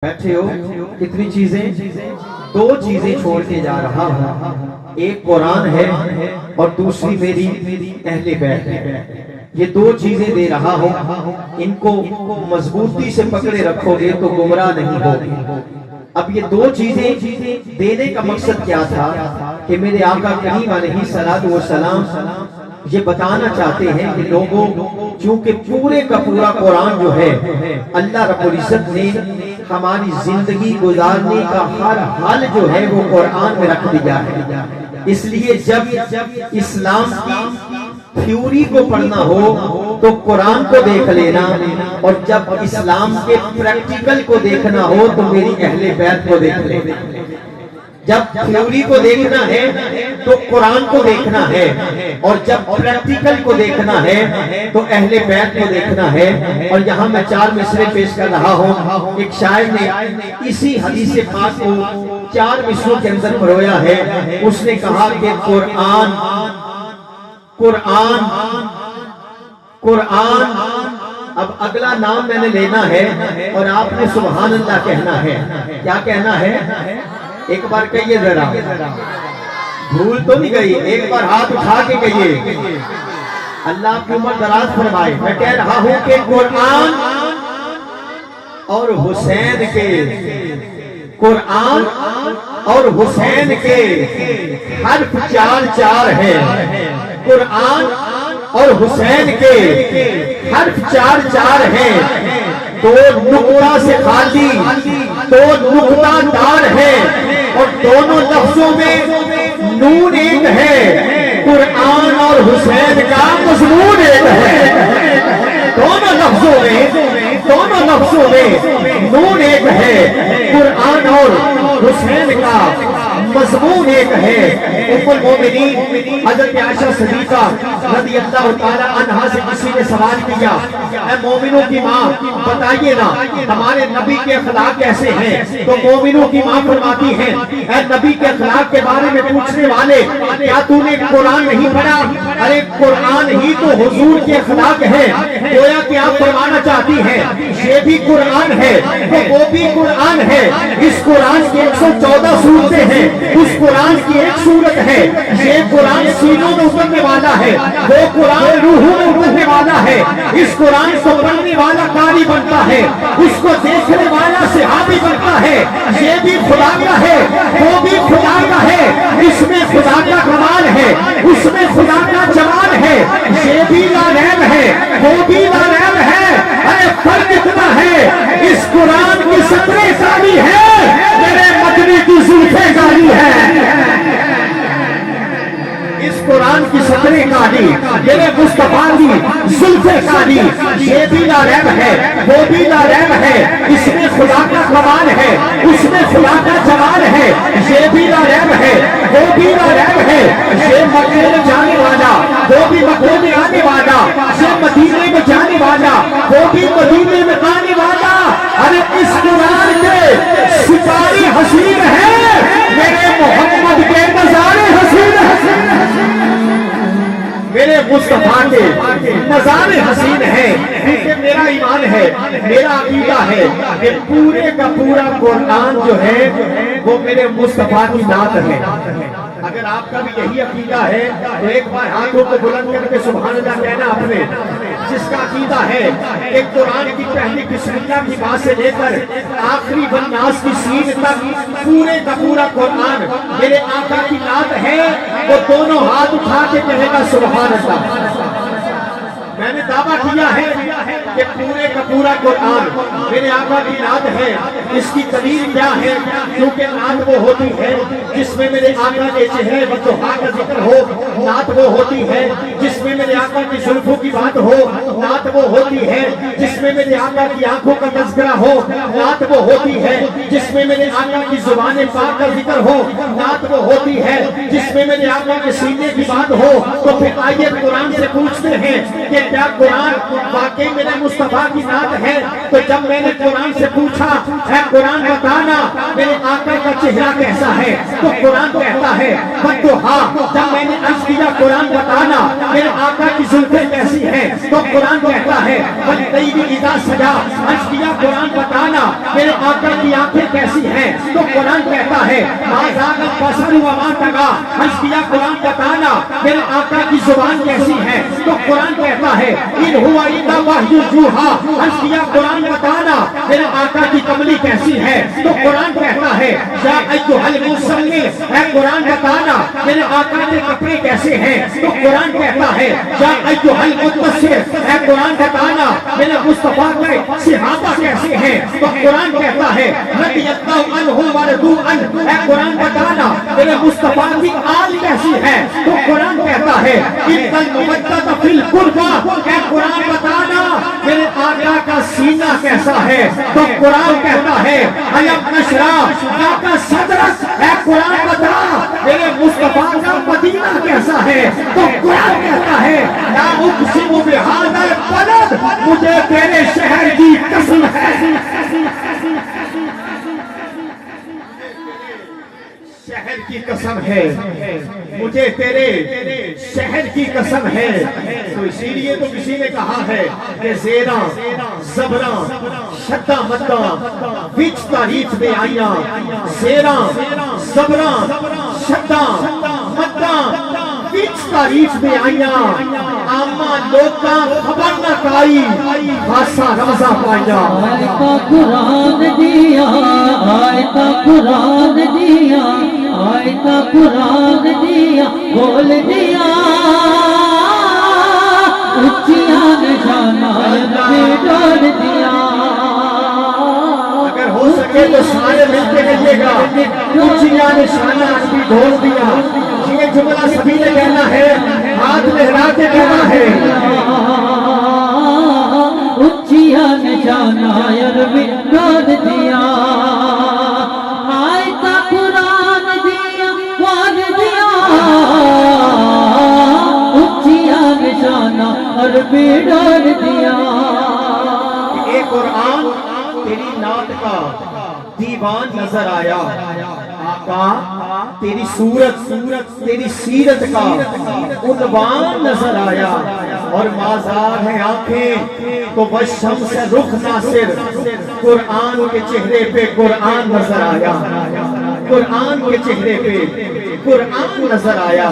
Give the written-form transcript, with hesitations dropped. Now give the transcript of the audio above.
بیٹھے ہو کتنی چیزیں دو چیزیں چھوڑ کے جا رہا ہوں، ایک قرآن ہے اور دوسری میری اہل بیت ہے۔ یہ دو چیزیں دے رہا ہوں، ان کو مضبوطی سے پکڑے رکھو گے تو گمراہ نہیں ہوگے۔ اب یہ دو چیزیں دینے کا مقصد کیا تھا کہ میرے آقا کریم علیہ الصلوۃ والسلام یہ بتانا چاہتے ہیں کہ لوگوں، چونکہ پورے کا پورا قرآن جو ہے اللہ رب العزت نے ہماری زندگی گزارنے کا ہر حل جو ہے وہ قرآن میں رکھ دیا ہے، اس لیے جب اسلام کی تھیوری کو پڑھنا ہو تو قرآن کو دیکھ لینا، اور جب اسلام کے پریکٹیکل کو دیکھنا ہو تو میری اہل بیت کو دیکھ لینا۔ جب تھیوری کو دیکھنا ہے تو قرآن کو دیکھنا ہے، اور جب پریکٹیکل کو دیکھنا ہے تو اہل بیت کو دیکھنا ہے۔ اور یہاں میں چار مصرے پیش کر رہا ہوں، ایک شاعر نے اسی حدیث پاک کو چار مصروں کے اندر پرویا ہے۔ اس نے کہا کہ قرآن قرآن قرآن، اب اگلا نام میں نے لینا ہے اور آپ نے سبحان اللہ کہنا ہے۔ کیا کہنا ہے؟ ایک بار کہیے ذرا، بھول تو نہیں گئی، ایک بار ہاتھ اٹھا کے کہیے۔ اللہ آپ کی عمر دراز فرمائے۔ میں کہہ رہا ہوں کہ قرآن اور حسین کے، قرآن اور حسین کے حرف چار چار ہیں، قرآن اور حسین کے حرف چار چار ہیں، دو نقطہ سے خالی دو نقطہ دار ہے، اور دونوں لفظوں میں نون ایک ہے، قرآن اور حسین کا مضمون ایک ہے۔ دونوں لفظوں میں نون ایک ہے، قرآن اور حسین کا مضمون ایک ہے۔ ام المومنین حضرت عائشہ صدیقہ رضی اللہ تعالی عنہا سے کسی نے سوال کیا، اے مومنوں کی ماں بتائیے نا ہمارے نبی کے اخلاق کیسے ہیں؟ تو مومنوں کی ماں فرماتی ہیں، اے نبی کے اخلاق کے بارے میں پوچھنے والے، کیا تو نے قرآن نہیں پڑھا؟ ارے قرآن ہی تو حضور کے اخلاق ہے۔ گویا کہ آپ فرمانا چاہتی ہیں یہ بھی قرآن ہے وہ بھی قرآن ہے۔ اس قرآن کی 114 صورتیں ہیں، اس قرآن کی ایک صورت ہے۔ یہ قرآن سینوں میں اترنے والا ہے، وہ قرآن روحوں میں اترنے والا ہے۔ اس قرآن کو پڑھنے والا قاری بنتا ہے، اس کو دیکھنے والا صحابی بنتا ہے۔ یہ بھی خدا کا ہے وہ بھی خدا کا ہے، اس میں خدا کا کمال ہے، اس میں خدا کا جمال ہے۔ یہ بھی لاریب ہے وہ بھی لاریب ہے، ارے فرق اتنا ہے اس قرآن کی سطریں کالی ہے، میرے مدنی کی زلفیں کالی ہے۔ اس قرآن کی سطریں کالی، میرے مصطفیٰ کی زلفیں کالی۔ یہ بھی لاریب ہے وہ بھی لاریب ہے، اس میں خدا کا کمال ہے، اس میں خدا کا جمال ہے۔ یہ بھی لاریب ہے وہ بھی لاریب ہے، یہ مکے میں جانے والا وہ بھی مکے میں آنے والا، یہ مدینے میں جانے والا وہ بھی مدینے میں آنے والا۔ ارے اس قرآن کے ستارے حسین ہیں، میرے محمد کے نظارے حسین ہیں، میرے مصطفیٰ کے نظارے حسین ہیں۔ کیونکہ میرا ایمان ہے، میرا عقیدہ ہے کہ پورے کا پورا قرآن جو ہے وہ میرے مصطفیٰ کی نعت ہے۔ اگر آپ کا بھی یہی عقیدہ ہے تو ایک بار ہاتھوں کو بلند کر کے سبحان اللہ کہنا اپنے۔ جس کا عقیدہ ہے کہ قرآن کی پہلی بسم اللہ کی بات سے لے کر آخری والناس کی سین تک پورے کا پورا قرآن میرے آقا کی نعت ہے، وہ دونوں ہاتھ اٹھا کے کہے گا سبحان اللہ۔ میں نے دعویٰ کیا ہے کہ پورے کا پورا قرآن میرے آقا کی نعت ہے۔ اس کی دلیل کیا ہے؟ کیونکہ نعت وہ ہوتی ہے جس میں میرے آقا کے چہرے والضحیٰ کا ذکر ہو، نعت وہ ہوتی ہے جس میں میرے آقا کی زلفوں کی بات ہو، نعت وہ ہوتی ہے جس میں میرے آقا کی آنکھوں کا تذکرہ ہو، نعت وہ ہوتی ہے جس میں میرے آقا کی زبان پاک کا ذکر ہو، نعت وہ ہوتی ہے جس میں میرے آقا کے سینے کی بات ہو۔ تو پھر آئیے قرآن سے پوچھتے ہیں کہ کیا قرآن واقعی میرے مصطفیٰ کی نعت ہے؟ تو جب میں نے قرآن سے پوچھا اے قرآن بتانا میرے آقا کا چہرہ کیسا ہے، تو قرآن کہتا ہے فتوحا۔ جب میں نے عرض کیا قرآن بتانا میرے آقا کی زلفیں کیسی ہیں، تو قرآن کہتا ہے واللیل اذا سجا۔ عرض کیا قرآن بتانا میرے آقا کی آنکھیں کیسی ہیں، تو قرآن کہتا ہے ما زاغ البصر وما طغى۔ عرض کیا قرآن بتانا میرے آقا کی زبان کیسی ہے، تو قرآن کہتا ہے ان هو الا وحی یوحی۔ عرض کیا قرآن بتانا میرے آقا کی کملی کیسی ہے، تو قرآن کہتا ہے یا ایھا المزمل۔ اے قرآن بتانا میرے آقا کے کپڑے کیسے ہیں، تو قرآن کہتا ہے یا ایھا المدثر۔ اے قرآن بتانا میرے مصطفیٰ کے صحابہ کیسے ہیں، تو قرآن کہتا ہے رضی اللہ عنہم ورضوا عنہ۔ اے قرآن بتانا میرے مصطفیٰ کی آل کیسی ہے، تو قرآن کہتا ہے ان المودۃ فی القربى۔ اے قرآن بتانا میرے آقا کا سینہ کیسا ہے، تو قرآن کہتا ہے الم نشرح لک صدرک۔ اے قرآن بتا میرے مصطفیٰ کا مدینہ کیسا ہے، تو قرآن کہتا ہے لا اقسم بہذا البلد، مجھے تیرے شہر کی قسم ہے، شہر کی قسم ہے، مجھے تیرے شہر کی قسم ہے۔ تو اسی لیے تو کسی نے کہا ہے کہ زیراں زبراں شدہ مداں وچ تاریخ میں آئیاں، زیراں زبراں شدہ مداں وچ تاریخ میں آئیاں، آما لوکاں خبر نہ پائی خاصا رمضہ پائیاں۔ آیتا قرآن دیا، آیتا قرآن دیا، آیتا قرآن دیا، بول دیا اچھیاں نشانہ نبی ڈول دیا۔ اگر ہو سکے تو سارے مل کے کہیے گا اچھیاں نشانہ نبی ڈول دیا۔ یہ جملہ سبھی نے کہنا ہے، ہاتھ لہرا کے کہنا ہے اچھیاں نشانہ نبی ڈول دیا۔ آیتا قرآن دیا، بول دیا اچھیاں نشانہ نبی ڈول دیا۔ اے قرآن تیری نعت کا دیوان نظر آیا، آقا تیری صورت تیری سیرت کا عنوان نظر آیا، اور مازار ہے آنکھیں تو والشمس رخ ناصر۔ قرآن کے چہرے پہ قرآن نظر آیا، قرآن کے چہرے پہ قرآن نظر آیا۔